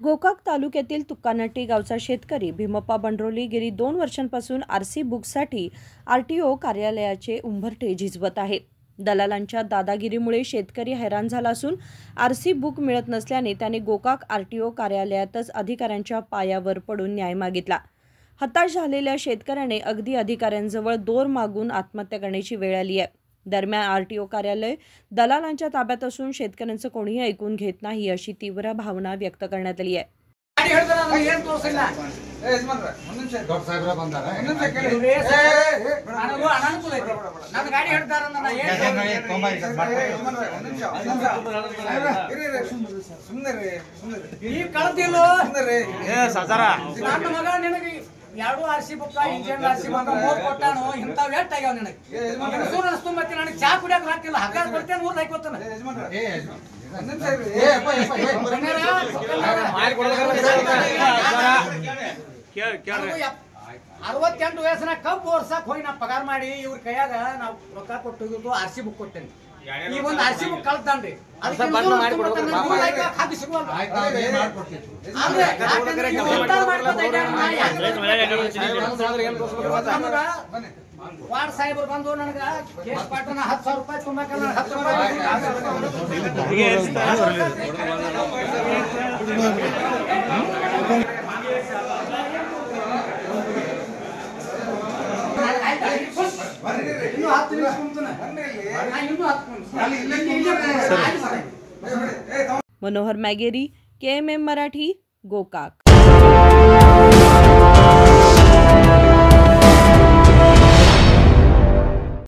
गोकाक तालुक्यातील तुकानट्टी गावचा शेतकरी भीमप्पा बंडरोली गेली 2 वर्षांपासून आरसी बुकसाठी आरटीओ कार्यालयाचे उंबरठे झिजवत आहे। दलालांच्या दादागिरीमुळे शेतकरी हैराण झाला असून आरसी बुक मिळत नसल्याने त्याने गोकाक आरटीओ कार्यालयातच अधिकाऱ्यांच्या पायावर पडून न्याय मागितला। हताश झालेल्या शेतकऱ्याने अगदी अधिकाऱ्यांजवळ दोर मागून आत्महत्या करण्याची वेळ आली आहे। दरम्यान आरटीओ कार्यालय दलालांच्या ताब्यात असून शेतकऱ्यांचं कोणीही ऐकून घेत नाही अशी तीव्र भावना व्यक्त करण्यात आली आहे। ಎರಡು ಆರ್ಸಿ ಬುಕ್ ಇಂಜಿನ್ ಆರ್ಸಿ ಬಂದ 3 ಕೊಟ್ಟಾನು ಇಂತ ವೇಟ್ ಆಗ್ಯಾವ ನನಗೆ ಸೂರ ಅಷ್ಟೊಂಬತ್ತಿ ನನಗೆ ಚಾ ಕುಡಿಯಕ್ಕೆ ಹಾಕಿಲ್ಲ ಹಗ್ಗ ಕೊಡ್ತೇನೆ 3 ಹಾಕೋತಾನೆ ಏ 68 ವಯಸ್ಸಿನ ಕಬ್ಬು ವರ್ಷಕ್ಕೆ ಹೋಗಿ ನಾ ಪಗಾರ ಮಾಡಿ ಇವ್ರ ಕೈಯಾಗ ನಾವು ರೊಕ್ಕ ಕೊಟ್ಟು ಆರ್ಸಿ ಬುಕ್ ಕೊಟ್ಟೇನೆ। ಈ ಒಂದು ಆರ್ಸಿ ಬುಕ್ ಕಳ್ತಾನ್ರಿ ವಾರ್ಡ್ ಸಾಹೇಬರು ಬಂದು ನನಗೆ ಕೇಸ್ ಪಾಟನ 10,000 ರೂಪಾಯಿ ತುಂಬಾಕಲ್ಲ 10 मनोहर मैगेरी, KMM मराठी, गोकाक।